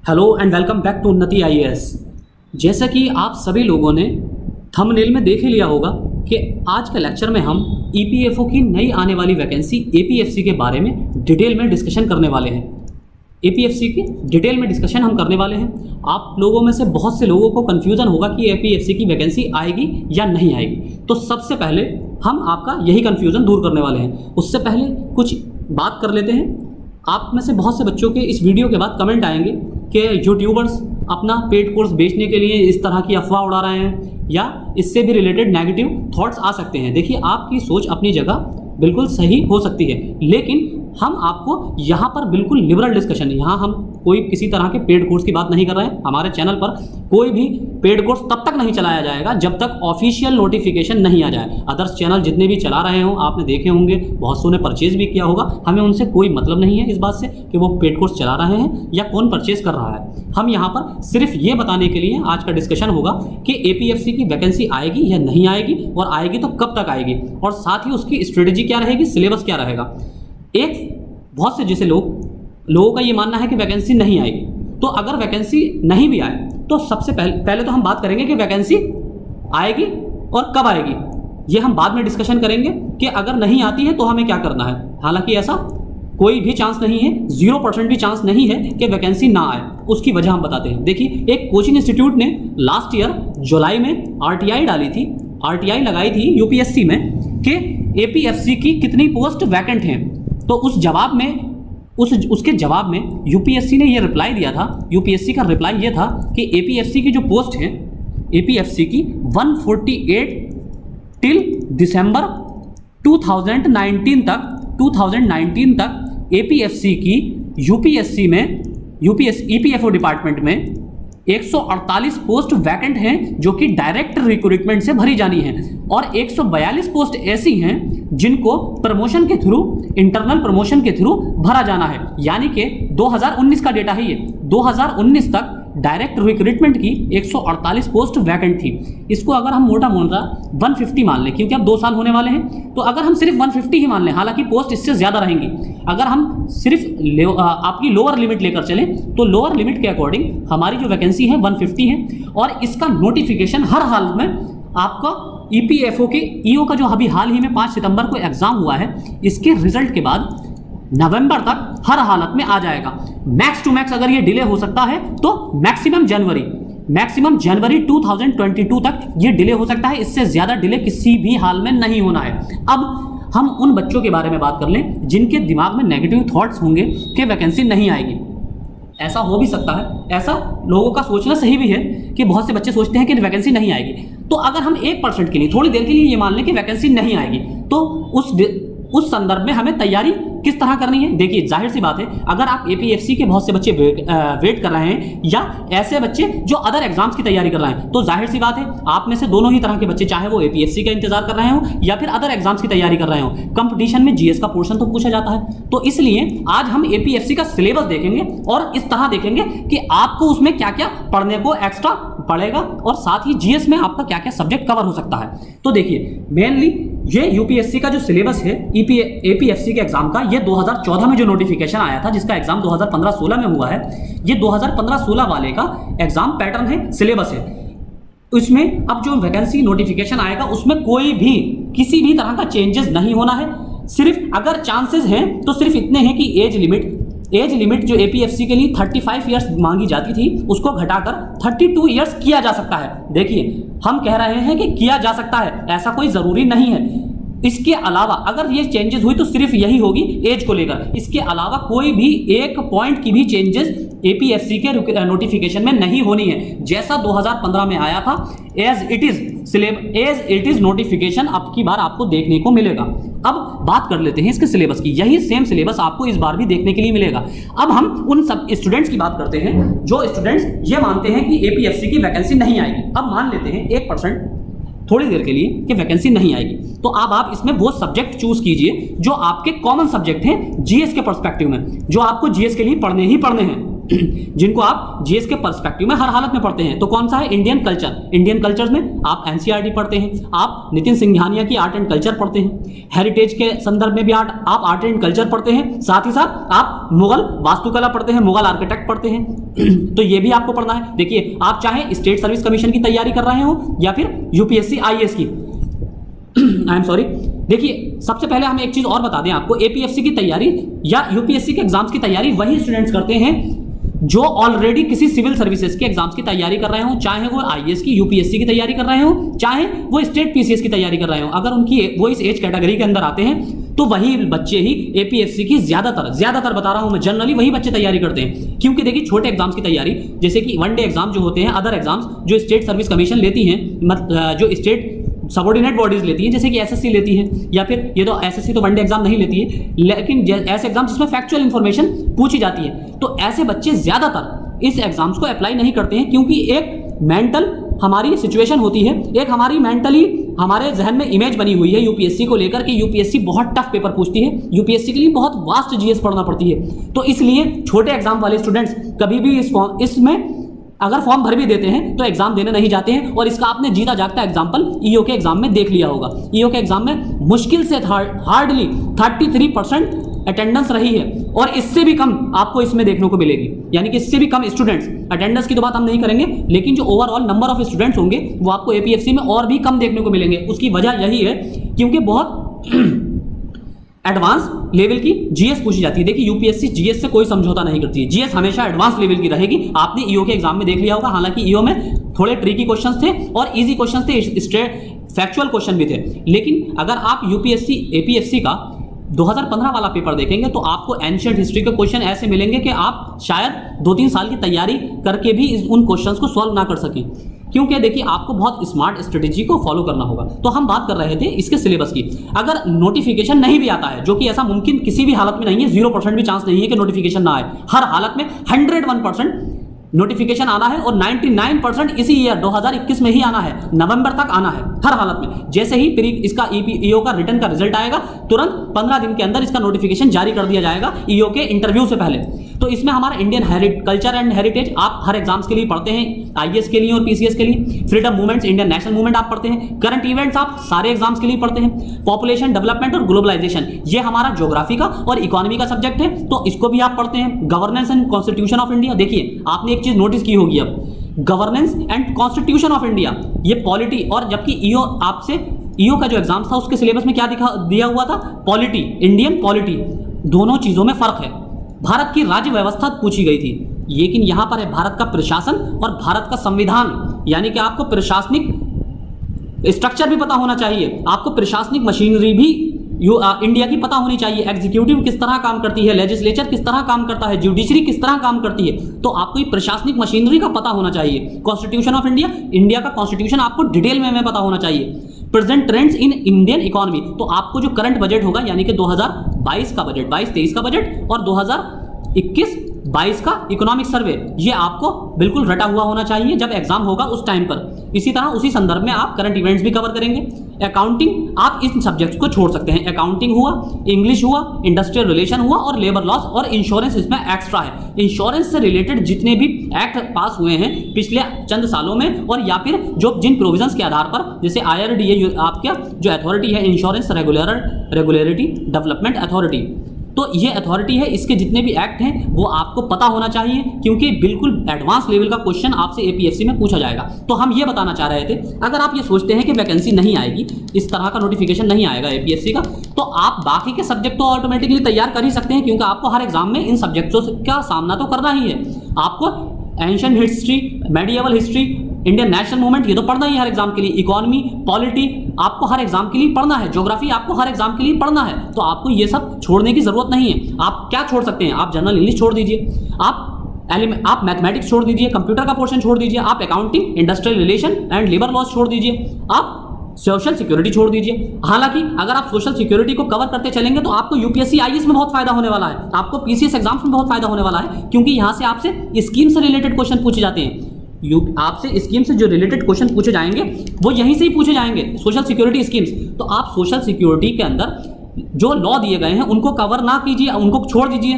Hello and welcome back to Unnati IAS. जैसा कि आप सभी लोगों ने थंबनेल में देख ही लिया होगा कि आज के लेक्चर में हम ईपीएफओ की नई आने वाली वैकेंसी एपीएफसी के बारे में डिटेल में डिस्कशन करने वाले हैं। एपीएफसी की डिटेल में डिस्कशन हम करने वाले हैं। आप लोगों में से बहुत से लोगों को कन्फ्यूज़न होगा कि एपीएफसी की वैकेंसी आएगी या नहीं आएगी, तो सबसे पहले हम आपका यही कन्फ्यूज़न दूर करने वाले हैं। उससे पहले कुछ बात कर लेते हैं। आप में से बहुत से बच्चों के इस वीडियो के बाद कमेंट आएंगे कि यूट्यूबर्स अपना पेड कोर्स बेचने के लिए इस तरह की अफवाह उड़ा रहे हैं या इससे भी रिलेटेड नेगेटिव थॉट्स आ सकते हैं। देखिए, आपकी सोच अपनी जगह बिल्कुल सही हो सकती है, लेकिन हम आपको यहाँ पर बिल्कुल लिबरल डिस्कशन, यहाँ हम कोई किसी तरह के पेड कोर्स की बात नहीं कर रहे हैं। हमारे चैनल पर कोई भी पेड कोर्स तब तक नहीं चलाया जाएगा जब तक ऑफिशियल नोटिफिकेशन नहीं आ जाए। अदर्स चैनल जितने भी चला रहे हों, आपने देखे होंगे, बहुत सौ ने परचेज भी किया होगा। हमें उनसे कोई मतलब नहीं है इस बात से कि वो पेड कोर्स चला रहे हैं या कौन परचेज कर रहा है। हम यहाँ पर सिर्फ ये बताने के लिए आज का डिस्कशन होगा कि एपीएफसी की वैकेंसी आएगी या नहीं आएगी, और आएगी तो कब तक आएगी, और साथ ही उसकी स्ट्रेटेजी क्या रहेगी, सिलेबस क्या रहेगा। एक बहुत से जैसे लोगों का ये मानना है कि वैकेंसी नहीं आएगी, तो अगर वैकेंसी नहीं भी आए तो सबसे पहले तो हम बात करेंगे कि वैकेंसी आएगी और कब आएगी। ये हम बाद में डिस्कशन करेंगे कि अगर नहीं आती है तो हमें क्या करना है। हालांकि ऐसा कोई भी चांस नहीं है, 0% भी चांस नहीं है कि वैकेंसी ना आए। उसकी वजह हम बताते हैं। देखिए, एक कोचिंग इंस्टीट्यूट ने लास्ट ईयर जुलाई में आरटीआई डाली थी, आरटीआई लगाई थी यूपीएससी में कि एपीएफसी की कितनी पोस्ट वैकेंट हैं। तो उसके जवाब में यूपीएससी ने ये रिप्लाई दिया था। यूपीएससी का रिप्लाई ये था कि एपीएफसी की जो पोस्ट हैं, एपीएफसी की 148 टिल दिसंबर 2019 तक एपीएफसी की यूपीएससी में ईपीएफओ डिपार्टमेंट में 148 पोस्ट वैकेंट हैं जो कि डायरेक्ट रिक्रूटमेंट से भरी जानी है, और 142 पोस्ट ऐसी हैं जिनको प्रमोशन के थ्रू, इंटरनल प्रमोशन के थ्रू भरा जाना है। यानी कि 2019 का डेटा है ये। 2019 तक डायरेक्ट रिक्रूटमेंट की 148 पोस्ट वैकेंट थी। इसको अगर हम मोटा 150 मान लें, क्योंकि अब 2 साल होने वाले हैं, तो अगर हम सिर्फ 150 ही मान लें, हालांकि पोस्ट इससे ज़्यादा रहेंगी। अगर हम सिर्फ आपकी लोअर लिमिट लेकर चलें तो लोअर लिमिट के अकॉर्डिंग हमारी जो वैकेंसी है 150 है, और इसका नोटिफिकेशन हर हाल में आपका ईपीएफओ के ईओ का जो अभी हाल ही में 5 सितंबर को एग्जाम हुआ है, इसके रिजल्ट के बाद नवंबर तक हर हालत में आ जाएगा। मैक्स टू मैक्स अगर ये डिले हो सकता है तो मैक्सिमम जनवरी 2022 तक ये डिले हो सकता है। इससे ज़्यादा डिले किसी भी हाल में नहीं होना है। अब हम उन बच्चों के बारे में बात कर लें जिनके दिमाग में नेगेटिव थॉट्स होंगे कि वैकेंसी नहीं आएगी। ऐसा हो भी सकता है, ऐसा लोगों का सोचना सही भी है कि बहुत से बच्चे सोचते हैं कि वैकेंसी नहीं आएगी। तो अगर हम 1% के लिए, थोड़ी देर के लिए ये मान लें कि वैकेंसी नहीं आएगी, तो उस संदर्भ में हमें तैयारी किस तरह करनी है। देखिए, जाहिर सी बात है, अगर आप एपीएफसी के बहुत से बच्चे वेट कर रहे हैं या ऐसे बच्चे जो अदर एग्जाम्स की तैयारी कर रहे हैं, तो जाहिर सी बात है आप में से दोनों ही तरह के बच्चे, चाहे वो एपीएफसी का इंतजार कर रहे हो या फिर अदर एग्जाम्स की तैयारी कर रहे हो, कंपटीशन में जीएस का पोर्शन तो पूछा जाता है। तो इसलिए आज हम एपीएफसी का सिलेबस देखेंगे और इस तरह देखेंगे कि आपको उसमें क्या क्या पढ़ने को एक्स्ट्रा पड़ेगा, और साथ ही जीएस में आपका क्या क्या सब्जेक्ट कवर हो सकता है। तो देखिए, मेनली ये यूपीएससी का जो सिलेबस है एपीएफसी के एग्जाम का, ये 2014 में जो नोटिफिकेशन आया था, जिसका एग्जाम 2015-16 में हुआ है, ये 2015-16 वाले का एग्जाम पैटर्न है, सिलेबस है। इसमें अब जो वैकेंसी नोटिफिकेशन आएगा उसमें कोई भी किसी भी तरह का चेंजेस नहीं होना है। सिर्फ अगर चांसेस हैं तो सिर्फ इतने हैं कि एज लिमिट जो एपीएफसी के लिए 35 ईयर्स मांगी जाती थी, उसको घटाकर 32 ईयर्स किया जा सकता है। देखिए, हम कह रहे हैं कि किया जा सकता है, ऐसा कोई ज़रूरी नहीं है। इसके अलावा अगर ये चेंजेस हुई तो सिर्फ यही होगी एज को लेकर। इसके अलावा कोई भी एक पॉइंट की भी चेंजेस एपीएफसी के नोटिफिकेशन में नहीं होनी है। जैसा 2015 में आया था, एज इट इज नोटिफिकेशन अब की बार आपको देखने को मिलेगा। अब बात कर लेते हैं इसके सिलेबस की। यही सेम सिलेबस आपको इस बार भी देखने के लिए मिलेगा। अब हम उन सब स्टूडेंट्स की बात करते हैं जो स्टूडेंट्स ये मानते हैं कि एपीएफसी की वैकेंसी नहीं आएगी। अब मान लेते हैं 1% थोड़ी देर के लिए कि वैकेंसी नहीं आएगी, तो अब आप इसमें वो सब्जेक्ट चूज कीजिए जो आपके कॉमन सब्जेक्ट हैं जीएस के पर्सपेक्टिव में, जो आपको जीएस के लिए पढ़ने ही पढ़ने हैं। जिनको आप जीएस के पर्सपेक्टिव में हर हालत में पढ़ते हैं। तो कौन सा है? Indian culture. इंडियन कल्चर में आप एनसीईआरटी पढ़ते हैं, आप नितिन सिंघानिया की आर्ट एंड कल्चर पढ़ते हैं, हेरिटेज के संदर्भ में भी आप आर्ट एंड कल्चर पढ़ते हैं, साथ ही साथ आप मुगल वास्तुकला पढ़ते हैं, मुगल आर्किटेक्ट पढ़ते हैं। तो ये भी आपको पढ़ना है। देखिए, आप चाहे स्टेट सर्विस कमीशन की तैयारी कर रहे हो या फिर यूपीएससी आईएएस की, आई एम सॉरी। देखिए, सबसे पहले हम एक चीज और बता दें आपको, एपीएफसी की तैयारी या यूपीएससी के एग्जाम्स की तैयारी वही स्टूडेंट्स करते हैं जो ऑलरेडी किसी सिविल सर्विसेज के एग्जाम्स की तैयारी कर रहे हो, चाहे वो आईएएस की, यूपीएससी की तैयारी कर रहे हो, चाहे वो स्टेट पीसीएस की तैयारी कर रहे हो। अगर उनकी वो इस एज कैटेगरी के अंदर आते हैं तो वही बच्चे ही एपीएफसी की ज्यादातर बता रहा हूं मैं, जनरली वही बच्चे तैयारी करते हैं। क्योंकि देखिए, छोटे एग्जाम्स की तैयारी, जैसे कि वन डे एग्जाम जो होते हैं, अदर एग्जाम्स जो स्टेट सर्विस कमीशन लेती हैं, जो स्टेट सबऑर्डिनेट बॉडीज लेती हैं, जैसे कि एसएससी लेती है, या फिर ये तो एसएससी तो वनडे एग्जाम नहीं लेती है, लेकिन ऐसे एग्जाम जिसमें फैक्चुअल इंफॉर्मेशन पूछी जाती है, तो ऐसे बच्चे ज्यादातर इस एग्जाम्स को अप्लाई नहीं करते हैं। क्योंकि एक मेंटल हमारी सिचुएशन होती है, एक हमारी मेंटली हमारे जहन में इमेज बनी हुई है यूपीएससी को लेकर कि यूपीएससी बहुत टफ पेपर पूछती है, यूपीएससी के लिए बहुत वास्ट जीएस पढ़ना पड़ती है। तो इसलिए छोटे एग्जाम वाले स्टूडेंट्स कभी भी इसमें अगर फॉर्म भर भी देते हैं तो एग्जाम देने नहीं जाते हैं। और इसका आपने जीता जागता एग्जाम्पल ईओ के एग्जाम में देख लिया होगा। ईओ के एग्जाम में मुश्किल से हार्डली 33% अटेंडेंस रही है, और इससे भी कम आपको इसमें देखने को मिलेगी। यानी कि इससे भी कम स्टूडेंट्स, अटेंडेंस की तो बात हम नहीं करेंगे, लेकिन जो ओवरऑल नंबर ऑफ स्टूडेंट्स होंगे वो आपको एपीएफसी में और भी कम देखने को मिलेंगे। उसकी वजह यही है क्योंकि बहुत एडवांस लेवल की जीएस पूछी जाती है। देखिए, यूपीएससी जीएस से कोई समझौता नहीं करती है, जीएस हमेशा एडवांस लेवल की रहेगी। आपने ईओ के एग्जाम में देख लिया होगा, हालांकि ईओ में थोड़े ट्रिकी क्वेश्चंस थे और इजी क्वेश्चंस थे, स्ट्रेट फैक्चुअल क्वेश्चन भी थे। लेकिन अगर आप यूपीएससी एपीएफसी का 2015 वाला पेपर देखेंगे तो आपको एंशिएंट हिस्ट्री के क्वेश्चन ऐसे मिलेंगे कि आप शायद 2-3 साल की तैयारी करके भी उन क्वेश्चंस को सॉल्व ना कर सकें। क्योंकि देखिए, आपको बहुत स्मार्ट स्ट्रेटेजी को फॉलो करना होगा। तो हम बात कर रहे थे इसके सिलेबस की। अगर नोटिफिकेशन नहीं भी आता है, जो कि ऐसा मुमकिन किसी भी हालत में नहीं है, 0% भी चांस नहीं है कि नोटिफिकेशन ना आए, हर हालत में 101% नोटिफिकेशन आना है, और 99% इसी ईयर 2021 में ही आना है, नवंबर तक आना है हर हालत में। जैसे ही इसका ईओ का रिटर्न का रिजल्ट आएगा, तुरंत 15 दिन के अंदर इसका नोटिफिकेशन जारी कर दिया जाएगा ईओ के इंटरव्यू से पहले। तो इसमें हमारा इंडियन कल्चर एंड हेरिटेज आप हर एग्जाम्स के लिए पढ़ते हैं, आईएएस के लिए और पीसीएस के लिए। Freedom movements, Indian national movement आप पढ़ते हैं। करंट इवेंट्स आप सारे एग्जाम्स के लिए पढ़ते हैं। पॉपुलेशन डेवलपमेंट और ग्लोबलाइजेशन, ये हमारा ज्योग्राफी का और इकोनॉमी का सब्जेक्ट है, तो इसको भी आप पढ़ते हैं। Governance and constitution of India, देखिए आपने एक चीज नोटिस की होगी, अब governance and constitution of India, ये पॉलिटी, और जबकि ईओ आपसे ईओ का जो एग्जाम था उसके सिलेबस में क्या दिया हुआ था? Polity, Indian polity. दोनों चीजों में फर्क है। भारत की राज्य व्यवस्था पूछी गई थी, लेकिन यहां पर है भारत का प्रशासन और भारत का संविधान। यानी कि आपको प्रशासनिक स्ट्रक्चर भी पता होना चाहिए, आपको प्रशासनिक मशीनरी भी इंडिया की पता होनी चाहिए। एग्जीक्यूटिव किस तरह काम करती है, लेजिस्लेचर किस तरह काम करता है, जुडिशरी किस तरह काम करती है, तो आपको ये प्रशासनिक मशीनरी का पता होना चाहिए। कॉन्स्टिट्यूशन ऑफ इंडिया, इंडिया का कॉन्स्टिट्यूशन आपको डिटेल में पता होना चाहिए। Present trends in Indian economy, तो आपको जो करंट बजट होगा, यानी कि 2022 का बजट, 22-23 का बजट और 2021-22 का इकोनॉमिक सर्वे, ये आपको बिल्कुल रटा हुआ होना चाहिए जब एग्जाम होगा उस टाइम पर। इसी तरह उसी संदर्भ में आप करंट इवेंट्स भी कवर करेंगे। अकाउंटिंग, आप इन सब्जेक्ट्स को छोड़ सकते हैं। अकाउंटिंग हुआ, इंग्लिश हुआ, इंडस्ट्रियल रिलेशन हुआ और लेबर लॉस और इंश्योरेंस इसमें एक्स्ट्रा है। इंश्योरेंस से रिलेटेड जितने भी एक्ट पास हुए हैं पिछले चंद सालों में, और या फिर जो जिन प्रोविजंस के आधार पर, जैसे IRDA आपका जो अथॉरिटी है, इंश्योरेंस रेगुलेटरी डेवलपमेंट अथॉरिटी, तो ये अथॉरिटी है, इसके जितने भी एक्ट हैं वो आपको पता होना चाहिए, क्योंकि बिल्कुल एडवांस लेवल का क्वेश्चन आपसे एपीएफसी में पूछा जाएगा। तो हम ये बताना चाह रहे थे, अगर आप ये सोचते हैं कि वैकेंसी नहीं आएगी, इस तरह का नोटिफिकेशन नहीं आएगा एपीएफसी का, तो आप बाकी के सब्जेक्ट तो ऑटोमेटिकली तैयार कर ही सकते हैं, क्योंकि आपको हर एग्जाम में इन सब्जेक्टों का सामना तो करना ही है। आपको ancient history, medieval history, Indian national movement, ये तो पढ़ना ही है हर एग्जाम के लिए। इकोनॉमी, पॉलिटी आपको हर एग्जाम के लिए पढ़ना है। ज्योग्राफी आपको हर एग्जाम के लिए पढ़ना है। तो आपको ये सब छोड़ने की जरूरत नहीं है। आप क्या छोड़ सकते हैं? आप जनरल इंग्लिश छोड़ दीजिए, आप मैथमेटिक्स छोड़ दीजिए, कंप्यूटर का पोर्शन छोड़ दीजिए, आप accounting, industrial relation and labour laws छोड़ दीजिए, आप सोशल सिक्योरिटी छोड़ दीजिए। हालांकि अगर आप सोशल सिक्योरिटी को कवर करते चलेंगे तो आपको यूपीएससी आईएएस में बहुत फायदा होने वाला है, आपको पीसीएस एग्जाम्स में बहुत फायदा होने वाला है, क्योंकि यहां से आपसे स्कीम से रिलेटेड क्वेश्चन पूछे जाते हैं। आपसे स्कीम से जो रिलेटेड क्वेश्चन पूछे जाएंगे वो यहीं से ही पूछे जाएंगे, सोशल सिक्योरिटी स्कीम्स। तो आप सोशल सिक्योरिटी के अंदर जो लॉ दिए गए हैं उनको कवर ना कीजिए, उनको छोड़ दीजिए।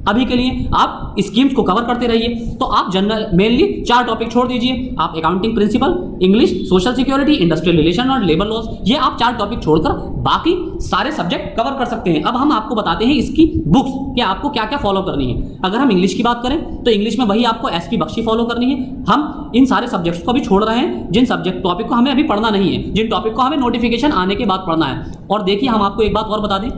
अभी के लिए आप स्कीम्स को कवर करते रहिए। तो आप जनरल मेनली 4 टॉपिक छोड़ दीजिए, आप accounting principle, English, social security, industrial relation और लेबर लॉज, ये आप 4 टॉपिक छोड़कर बाकी सारे सब्जेक्ट कवर कर सकते हैं। अब हम आपको बताते हैं इसकी बुक्स कि आपको क्या क्या फॉलो करनी है। अगर हम इंग्लिश की बात करें तो इंग्लिश में वही आपको एसपी बख्शी फॉलो करनी है। हम इन सारे सब्जेक्ट्स को अभी छोड़ रहे हैं जिन सब्जेक्ट टॉपिक को हमें अभी पढ़ना नहीं है, जिन टॉपिक को हमें नोटिफिकेशन आने के बाद पढ़ना है। और देखिए हम आपको एक बात और बता दें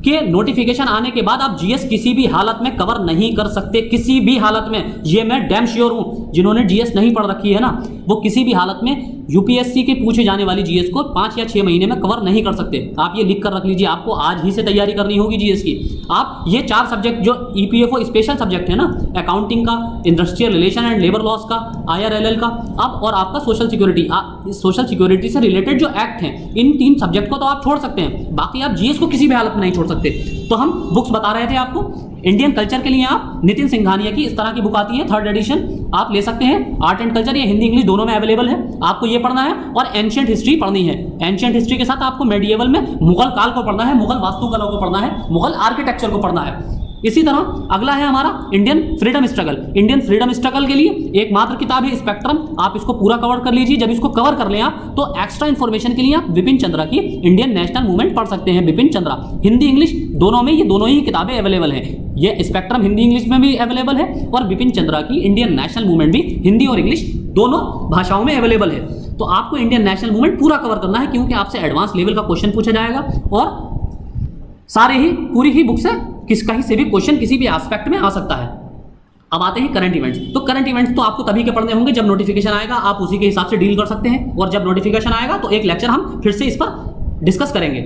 कि नोटिफिकेशन आने के बाद आप जीएस किसी भी हालत में कवर नहीं कर सकते, किसी भी हालत में। ये मैं डैम श्योर हूं, जिन्होंने जीएस नहीं पढ़ रखी है ना, वो किसी भी हालत में यूपीएससी के पूछे जाने वाली जीएस को 5 या 6 महीने में कवर नहीं कर सकते। आप ये लिख कर रख लीजिए, आपको आज ही से तैयारी करनी होगी जीएस की। आप ये 4 सब्जेक्ट जो ईपीएफओ स्पेशल सब्जेक्ट है ना, अकाउंटिंग का, industrial relation and labour laws का, आईआरएलएल का, अब और आपका सोशल सिक्योरिटी, सोशल सिक्योरिटी से रिलेटेड जो एक्ट हैं, इन 3 सब्जेक्ट को तो आप छोड़ सकते हैं, बाकी आप जीएस को किसी भी हालत में नहीं छोड़ सकते। तो हम बुक्स बता रहे थे आपको। इंडियन कल्चर के लिए आप नितिन सिंघानिया की इस तरह की बुक आती है, 3rd एडिशन, आप ले सकते हैं। आर्ट एंड कल्चर, ये हिंदी इंग्लिश दोनों में अवेलेबल है, आपको ये पढ़ना है। और एंशिएंट हिस्ट्री पढ़नी है। एंशिएंट हिस्ट्री के साथ आपको मेडिएवल में मुगल काल को पढ़ना है, मुगल वास्तुकला को पढ़ना है, मुगल आर्किटेक्चर को पढ़ना है। इसी तरह अगला है हमारा Indian freedom struggle. Indian freedom struggle के लिए एकमात्र किताब है स्पेक्ट्रम, आप इसको पूरा कवर कर लीजिए। जब इसको कवर कर लें आप, तो एक्स्ट्रा इंफॉर्मेशन के लिए आप विपिन चंद्रा की इंडियन नेशनल मूवमेंट पढ़ सकते हैं। विपिन चंद्रा हिंदी इंग्लिश दोनों में, ये दोनों ही किताबें अवेलेबल हैं। ये स्पेक्ट्रम हिंदी इंग्लिश में भी अवेलेबल है और विपिन चंद्रा की इंडियन नेशनल मूवमेंट भी हिंदी और इंग्लिश दोनों भाषाओं में अवेलेबल है। तो आपको इंडियन नेशनल मूवमेंट पूरा कवर करना है, क्योंकि आपसे एडवांस लेवल का क्वेश्चन पूछा जाएगा और सारे ही पूरी ही बुक से कहीं से भी क्वेश्चन किसी भी एस्पेक्ट में आ सकता है। अब आते हैं करंट इवेंट्स। तो करंट इवेंट्स तो आपको तभी के पढ़ने होंगे जब नोटिफिकेशन आएगा, आप उसी के हिसाब से डील कर सकते हैं। और जब नोटिफिकेशन आएगा तो एक लेक्चर हम फिर से इस पर डिस्कस करेंगे।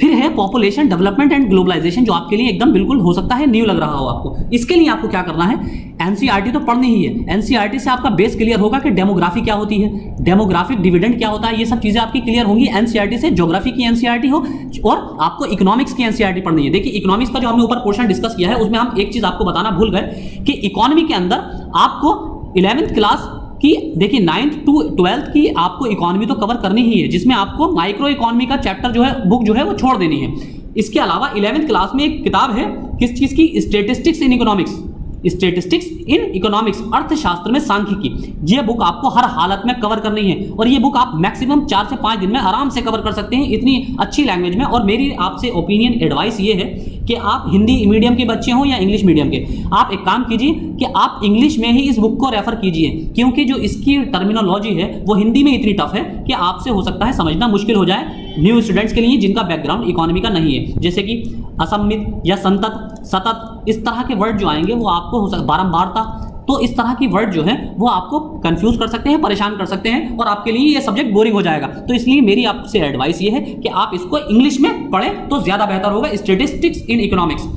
फिर है पॉपुलेशन डेवलपमेंट एंड ग्लोबलाइजेशन, जो आपके लिए एकदम बिल्कुल हो सकता है न्यू लग रहा हो आपको। इसके लिए आपको क्या करना है, एनसीईआरटी तो पढ़नी ही है। एनसीईआरटी से आपका बेस क्लियर होगा कि डेमोग्राफी क्या होती है, डेमोग्राफिक डिविडेंड क्या होता है, ये सब चीजें आपकी क्लियर होंगी एनसीईआरटी से। ज्योग्राफी की एनसीईआरटी हो और आपको इकोनॉमिक्स की एनसीईआरटी पढ़नी है। देखिए इकोनॉमिक्स का जो हमने ऊपर पोर्शन डिस्कस किया है, उसमें हम एक चीज आपको बताना भूल गए कि इकोनॉमी के अंदर आपको 11th क्लास कि देखिए 9th to 12th की आपको इकोनॉमी तो कवर करनी ही है, जिसमें आपको माइक्रो इकोनॉमी का चैप्टर जो है, बुक जो है वो छोड़ देनी है। इसके अलावा 11th क्लास में एक किताब है किस चीज की, statistics in economics, statistics in economics, अर्थशास्त्र में सांख्यिकी। ये बुक आपको हर हालत में कवर करनी है और ये बुक आप मैक्सिमम 4 से 5 दिन में आराम से कवर कर सकते हैं, इतनी अच्छी लैंग्वेज में। और मेरी आपसे ओपिनियन एडवाइस ये है कि आप हिंदी मीडियम के बच्चे हों या इंग्लिश मीडियम के, आप एक काम कीजिए कि आप इंग्लिश में ही इस बुक को रेफर कीजिए, क्योंकि जो इसकी टर्मिनोलॉजी है वो हिंदी में इतनी टफ है कि आपसे हो सकता है समझना मुश्किल हो जाए न्यू स्टूडेंट्स के लिए जिनका बैकग्राउंड इकोनॉमी का नहीं है। जैसे कि असम्मित या संतत, सतत, इस तरह के वर्ड जो आएंगे वो आपको हो सकता, बारंबारता, तो इस तरह की वर्ड जो है वो आपको कंफ्यूज कर सकते हैं, परेशान कर सकते हैं और आपके लिए ये सब्जेक्ट बोरिंग हो जाएगा। तो इसलिए मेरी आपसे एडवाइस ये है कि आप इसको इंग्लिश में पढ़ें तो ज्यादा बेहतर होगा, स्टैटिस्टिक्स इन इकोनॉमिक्स।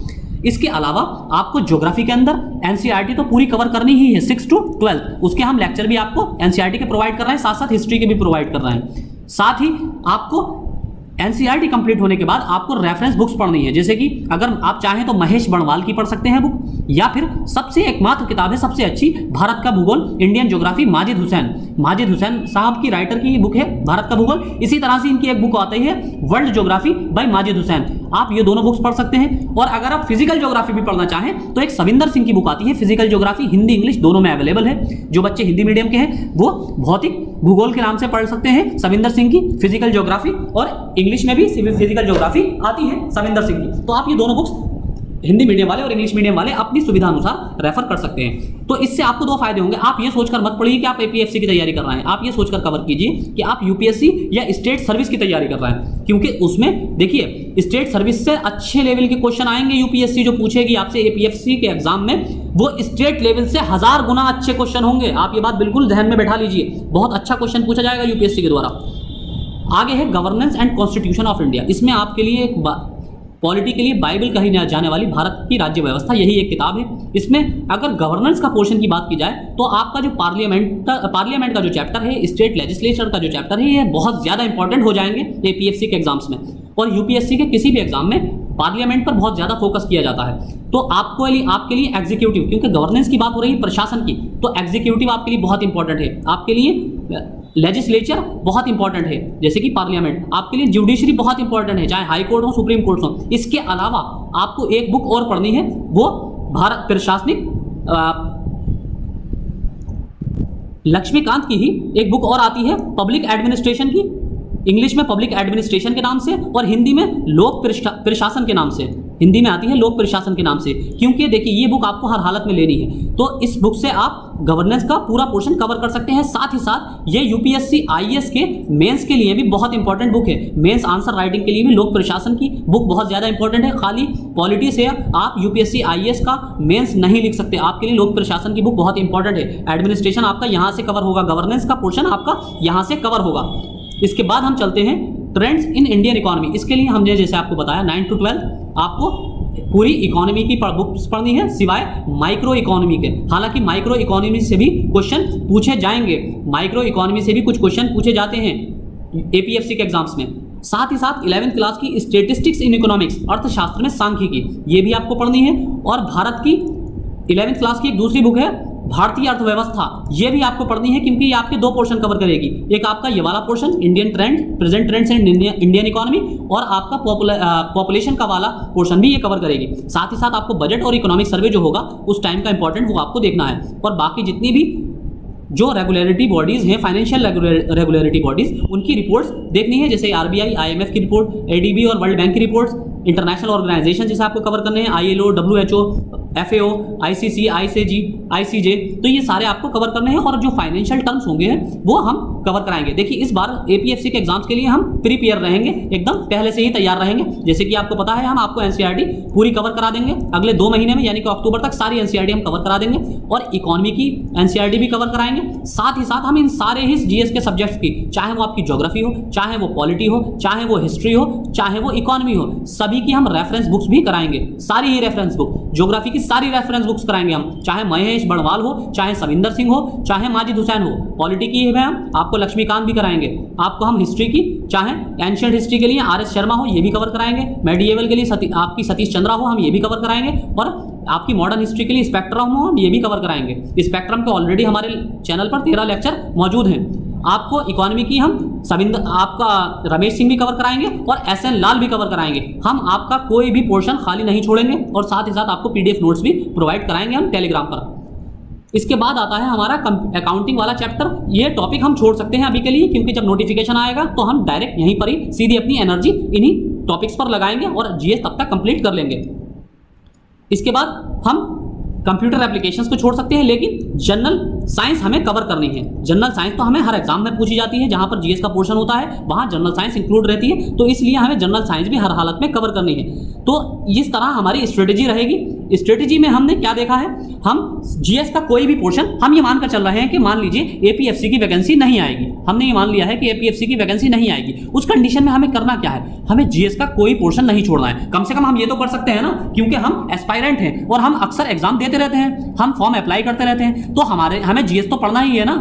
इसके अलावा आपको ज्योग्राफी के अंदर एनसीईआरटी तो पूरी कवर करनी ही है 6 to 12, उसके हम लेक्चर भी आपको एनसीईआरटी के प्रोवाइड कर रहे हैं, साथ साथ हिस्ट्री के भी प्रोवाइड कर रहे हैं। साथ ही आपको एनसीईआरटी कंप्लीट होने के बाद आपको रेफरेंस बुक्स पढ़नी है। जैसे कि अगर आप चाहें तो महेश बणवाल की पढ़ सकते हैं बुक, या फिर सबसे एकमात्र किताब है सबसे अच्छी, भारत का भूगोल, इंडियन ज्योग्राफी, माजिद हुसैन साहब की राइटर की बुक है भारत का भूगोल। इसी तरह से इनकी एक बुक आती है world geography bye Majid Hussain, आप ये दोनों बुक्स पढ़ सकते हैं। और अगर आप फिजिकल ज्योग्राफी भी पढ़ना चाहें तो एक सविंदर सिंह की बुक आती है फिजिकल ज्योग्राफी, हिंदी इंग्लिश दोनों में अवेलेबल है। जो बच्चे हिंदी मीडियम के हैं वो भौतिक भूगोल के नाम से पढ़ सकते हैं सविंदर सिंह की फिजिकल ज्योग्राफी, और इंग्लिश में भी फिजिकल ज्योग्राफी आती है सविंदर सिंह की। तो आप ये दोनों बुक्स हिंदी मीडियम वाले और इंग्लिश मीडियम वाले अपनी सुविधा अनुसार रेफर कर सकते हैं। तो इससे आपको 2 फायदे होंगे। आप ये सोचकर मत पढ़िए कि आप एपीएफसी की तैयारी कर रहे हैं, आप ये सोचकर कवर कीजिए कि आप यूपीएससी या स्टेट सर्विस की तैयारी कर रहे हैं, क्योंकि उसमें देखिए स्टेट सर्विस से अच्छे लेवल के क्वेश्चन आएंगे। यूपीएससी जो पूछेगी आपसे एपीएफसी के एग्जाम में, वो स्टेट लेवल से 1000 गुना अच्छे क्वेश्चन होंगे। आप ये बात बिल्कुल ध्यान में बैठा लीजिए, बहुत अच्छा क्वेश्चन पूछा जाएगा यूपीएससी के द्वारा। आगे है governance and constitution of India. इसमें आपके लिए एक पॉलिटी के लिए बाइबल कही जाने वाली भारत की राज्य व्यवस्था, यही एक किताब है। इसमें अगर गवर्नेंस का पोर्शन की बात की जाए तो आपका जो पार्लियामेंट का जो चैप्टर है, स्टेट लेजिस्लेचर का जो चैप्टर है, ये बहुत ज़्यादा इंपॉर्टेंट हो जाएंगे एपीएफसी के एग्जाम्स में। और यूपीएससी के किसी भी एग्जाम में पार्लियामेंट पर बहुत ज़्यादा फोकस किया जाता है। तो आपके लिए एग्जीक्यूटिव, क्योंकि गवर्नेंस की बात हो रही है प्रशासन की, तो एग्जीक्यूटिव आपके लिए बहुत इंपॉर्टेंट है। आपके लिए लेजिस्लेचर बहुत इंपॉर्टेंट है, जैसे कि पार्लियामेंट। आपके लिए जुडिशरी बहुत इंपॉर्टेंट है, चाहे हाई कोर्ट हो, सुप्रीम कोर्ट हो। इसके अलावा आपको एक बुक और पढ़नी है, वो भारत प्रशासनिक लक्ष्मीकांत की ही एक बुक और आती है पब्लिक एडमिनिस्ट्रेशन की, इंग्लिश में पब्लिक एडमिनिस्ट्रेशन के नाम से और हिंदी में लोक प्रशासन के नाम से, हिंदी में आती है लोक प्रशासन के नाम से। क्योंकि देखिए ये बुक आपको हर हालत में लेनी है, तो इस बुक से आप गवर्नेंस का पूरा पोर्शन कवर कर सकते हैं। साथ ही साथ ये यूपीएससी आईएएस के मेंस के लिए भी बहुत इंपॉर्टेंट बुक है। मेंस आंसर राइटिंग के लिए भी लोक प्रशासन की बुक बहुत ज़्यादा इंपॉर्टेंट है। खाली पॉलिटी से आप यूपीएससी आईएएस का मेंस नहीं लिख सकते, आपके लिए लोक प्रशासन की बुक बहुत इंपॉर्टेंट है। एडमिनिस्ट्रेशन आपका यहाँ से कवर होगा, गवर्नेंस का पोर्शन आपका यहाँ से कवर होगा। इसके बाद हम चलते हैं ट्रेंड्स इन इंडियन इकोनॉमी। इसके लिए हमने जैसे आपको बताया 9 to 12 आपको पूरी इकोनॉमी की बुक्स पढ़नी है, सिवाय माइक्रो इकोनॉमी के। हालांकि माइक्रो इकोनॉमी से भी क्वेश्चन पूछे जाएंगे, माइक्रो इकोनॉमी से भी कुछ क्वेश्चन पूछे जाते हैं एपीएफसी के एग्जाम्स में। साथ ही साथ 11th क्लास की स्टेटिस्टिक्स इन इकोनॉमिक्स, अर्थशास्त्र में सांख्यिकी, ये भी आपको पढ़नी है। और भारत की 11th क्लास की एक दूसरी बुक है भारतीय अर्थव्यवस्था, ये भी आपको पढ़नी है क्योंकि ये आपके दो पोर्शन कवर करेगी। एक आपका ये वाला portion Indian trend, present trends and Indian economy, और आपका पॉपुलेशन का वाला पोर्शन भी ये कवर करेगी। साथ ही साथ आपको बजट और इकोनॉमिक सर्वे जो होगा उस टाइम का इंपॉर्टेंट वो आपको देखना है। और बाकी जितनी भी जो रेगुलेटरी बॉडीज़ हैं, फाइनेंशियल रेगुलेटरी बॉडीज़, उनकी रिपोर्ट्स देखनी है, जैसे आरबीआई, आईएमएफ की रिपोर्ट, एडीबी और वर्ल्ड बैंक की रिपोर्ट्स, इंटरनेशनल ऑर्गेनाइजेशन जैसे आपको कवर करने हैं, ILO, WHO, FAO, ICC, ICG, ICJ, तो ये सारे आपको कवर करने हैं। और जो फाइनेंशियल टर्म्स होंगे वो हम कवर कराएंगे। देखिए इस बार एपीएफसी के एग्जाम्स के लिए हम प्रीपेयर रहेंगे, एकदम पहले से ही तैयार रहेंगे। जैसे कि आपको पता है हम आपको एनसीईआरटी पूरी कवर करा देंगे अगले 2 महीने में, यानी कि अक्टूबर तक सारी एनसीईआरटी हम कवर करा देंगे और इकोनॉमी की एनसीईआरटी भी कवर कराएंगे। साथ ही साथ हम इन सारे ही जीएस के सब्जेक्ट्स की, चाहे वो आपकी ज्योग्राफी हो, चाहे वो पॉलिटी हो, चाहे वो हिस्ट्री हो, चाहे वो इकोनॉमी हो, सभी की हम रेफरेंस बुक्स भी कराएंगे। सारी ही रेफरेंस बुक, ज्योग्राफी की सारी रेफरेंस बुक्स कराएंगे हम, चाहे महेश बड़वाल हो, चाहे सविंदर सिंह हो, चाहे माजिद हुसैन हो। पॉलिटी की है हम आपको लक्ष्मीकांत भी कराएंगे। आपको हम हिस्ट्री की, चाहे एंशिएंट हिस्ट्री के लिए आर.एस. शर्मा हो, ये भी कवर कराएंगे। मेडिएवल के लिए आपकी सतीश चंद्रा हो, हम ये भी कवर कराएंगे। और आपकी मॉडर्न हिस्ट्री के लिए स्पेक्ट्रम हो, हम ये भी कवर कराएंगे। स्पेक्ट्रम के ऑलरेडी हमारे चैनल पर 13 लेक्चर मौजूद हैं। आपको इकोनॉमी की हम आपका रमेश सिंह भी कवर कराएंगे और एसएन लाल भी कवर कराएंगे। हम आपका कोई भी पोर्शन खाली नहीं छोड़ेंगे और साथ ही साथ आपको पीडीएफ नोट्स भी प्रोवाइड कराएंगे हम टेलीग्राम पर। इसके बाद आता है हमारा अकाउंटिंग वाला चैप्टर। ये टॉपिक हम छोड़ सकते हैं अभी के लिए, क्योंकि जब नोटिफिकेशन आएगा तो हम डायरेक्ट यहीं पर ही सीधी अपनी एनर्जी इन्हीं टॉपिक्स पर लगाएंगे और जीएस तब तक कंप्लीट कर लेंगे। इसके बाद हम कंप्यूटर एप्लीकेशंस को छोड़ सकते हैं, लेकिन जनरल साइंस हमें कवर करनी है। जनरल साइंस तो हमें हर एग्जाम में पूछी जाती है, जहां पर जीएस का पोर्शन होता है वहां जनरल साइंस इंक्लूड रहती है, तो इसलिए हमें जनरल साइंस भी हर हालत में कवर करनी है। तो इस तरह हमारी स्ट्रेटेजी रहेगी। स्ट्रेटेजी में हमने क्या देखा है, हम जीएस का कोई भी पोर्शन हम ये मानकर चल रहे हैं कि मान लीजिए एपीएफसी की वैकेंसी नहीं आएगी, हमने ये मान लिया है कि एपीएफसी की वैकेंसी नहीं आएगी। उस कंडीशन में हमें करना क्या है, हमें जीएस का कोई पोर्शन नहीं छोड़ना है। कम से कम हम ये तो कर सकते हैं ना, क्योंकि हम एस्पायरेंट हैं और हम अक्सर एग्जाम देते रहते हैं, हम फॉर्म अप्लाई करते रहते हैं, तो हमें जीएस तो पढ़ना ही है ना,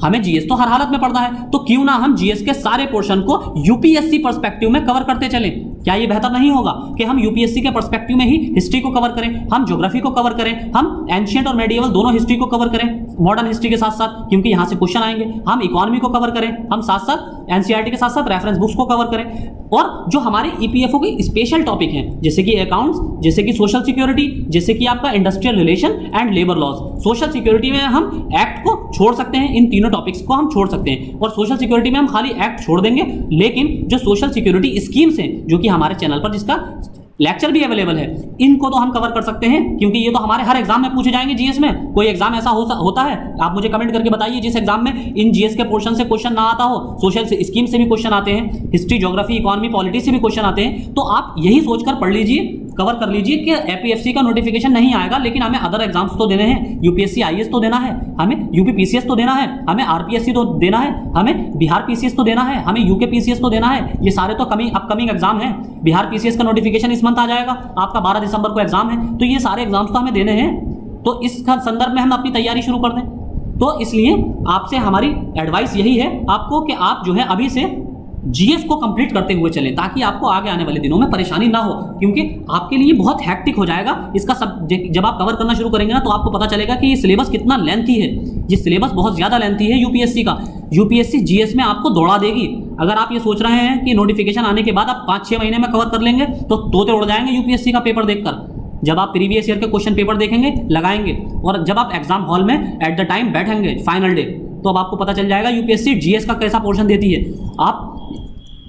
हमें जीएस तो हर हालत में पढ़ना है। तो क्यों ना हम जीएस के सारे पोर्शन को यूपीएससी पर्सपेक्टिव में कवर करते चलें। क्या ये बेहतर नहीं होगा कि हम यूपीएससी के पर्सपेक्टिव में ही हिस्ट्री को कवर करें, हम ज्योग्राफी को कवर करें, हम एंशिएंट और मेडिएवल दोनों हिस्ट्री को कवर करें मॉडर्न हिस्ट्री के साथ साथ, क्योंकि यहां से क्वेश्चन आएंगे। हम इकोनॉमी को कवर करें, हम साथ साथ एनसीईआरटी के साथ साथ रेफरेंस बुक्स को कवर करें। और जो हमारे ईपीएफओ के स्पेशल टॉपिक हैं, जैसे कि अकाउंट्स, जैसे कि सोशल सिक्योरिटी, जैसे कि आपका industrial relation and labour laws. Social security में हम एक्ट को छोड़ सकते हैं, इन तीनों टॉपिक्स को हम छोड़ सकते हैं। और सोशल सिक्योरिटी में हम खाली एक्ट छोड़ देंगे, लेकिन जो सोशल सिक्योरिटी स्कीम्स हैं जो कि हमारे चैनल पर जिसका लेक्चर भी अवेलेबल है, इनको तो हम कवर कर सकते हैं, क्योंकि ये तो हमारे हर एग्जाम में पूछे जाएंगे जीएस में। कोई एग्जाम ऐसा होता है, आप मुझे कमेंट करके बताइए जिस एग्जाम में इन जीएस के पोर्शन से क्वेश्चन ना आता हो। सोशल स्कीम से भी क्वेश्चन आते हैं, हिस्ट्री, ज्योग्राफी, इकोनॉमी, पॉलिटी से भी क्वेश्चन आते हैं। तो आप यही सोचकर पढ़ लीजिए, कवर कर लीजिए कि एपीएफसी का नोटिफिकेशन नहीं आएगा, लेकिन हमें अदर एग्जाम्स तो देने हैं। यूपीएससी आईएएस तो देना है, हमें यूपी पीसीएस तो देना है, हमें आरपीएससी तो देना है, हमें बिहार पीसीएस तो देना है, हमें यूके पीसीएस तो देना है। ये सारे तो अपकमिंग एग्जाम है। बिहार पीसीएस का नोटिफिकेशन इस मंथ आ जाएगा, आपका 12 दिसंबर को एग्जाम है, तो ये सारे एग्जाम्स तो हमें देने हैं। तो इस संदर्भ में हम अपनी तैयारी शुरू कर दें। तो इसलिए आपसे हमारी एडवाइस यही है आपको कि आप जो है अभी से जीएस को कंप्लीट करते हुए चलें, ताकि आपको आगे आने वाले दिनों में परेशानी ना हो, क्योंकि आपके लिए बहुत हैक्टिक हो जाएगा इसका सब। जब आप कवर करना शुरू करेंगे ना, तो आपको पता चलेगा कि ये सिलेबस कितना लेंथी है। ये सिलेबस बहुत ज़्यादा लेंथी है यूपीएससी का। यूपीएससी जीएस में आपको दौड़ा देगी। अगर आप ये सोच रहे हैं कि नोटिफिकेशन आने के बाद आप 5-6 महीने में कवर कर लेंगे, तो तोते उड़ जाएंगे यूपीएससी का पेपर देखकर। जब आप प्रीवियस ईयर के क्वेश्चन पेपर देखेंगे, लगाएंगे, और जब आप एग्जाम हॉल में एट द टाइम बैठेंगे फाइनल डे, तो अब आपको पता चल जाएगा यूपीएससी जीएस का कैसा पोर्शन देती है। आप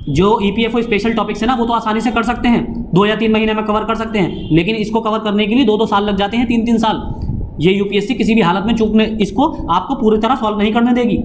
जो ईपीएफओ स्पेशल टॉपिक्स है ना, वो तो आसानी से कर सकते हैं, 2 या 3 महीने में कवर कर सकते हैं, लेकिन इसको कवर करने के लिए 2-2 साल लग जाते हैं, 3-3 साल। ये यूपीएससी किसी भी हालत में चूकने इसको आपको पूरी तरह सॉल्व नहीं करने देगी।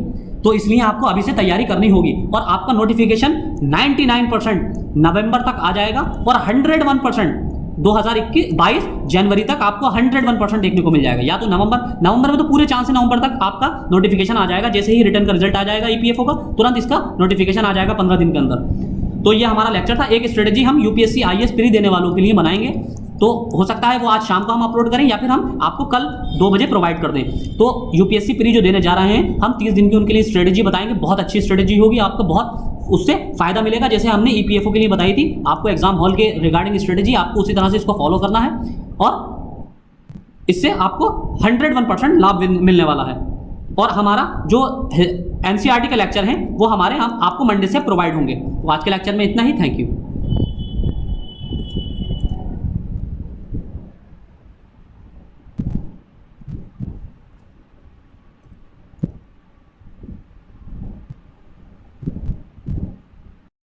तो इसलिए आपको अभी से तैयारी करनी होगी, और आपका नोटिफिकेशन 99% नवंबर तक आ जाएगा, और 101% 2022 जनवरी तक आपको 101% देखने को मिल जाएगा। या तो नवंबर में तो पूरे चांस है, नवंबर तक आपका नोटिफिकेशन आ जाएगा। जैसे ही रिटर्न का रिजल्ट आ जाएगा ईपीएफओ का, तुरंत इसका नोटिफिकेशन आ जाएगा 15 दिन के अंदर। तो ये हमारा लेक्चर था, एक स्ट्रेटेजी हम यूपीएससी आईएएस प्री देने वालों के लिए बनाएंगे। तो हो सकता है वो आज शाम को हम अपलोड करें, या फिर हम आपको कल 2 बजे प्रोवाइड कर दें। तो यूपीएससी प्री जो देने जा रहे हैं हम 30 दिन की उनके लिए स्ट्रेटेजी बताएंगे। बहुत अच्छी स्ट्रेटेजी होगी, आपको बहुत उससे फायदा मिलेगा। जैसे हमने ईपीएफओ के लिए बताई थी, आपको एग्जाम हॉल के रिगार्डिंग स्ट्रेटेजी आपको उसी तरह से इसको फॉलो करना है, और इससे आपको 101% लाभ मिलने वाला है। और हमारा जो एनसीईआरटी के लेक्चर हैं वो हमारे आपको मंडे से प्रोवाइड होंगे। तो आज के लेक्चर में इतना ही। Thank you.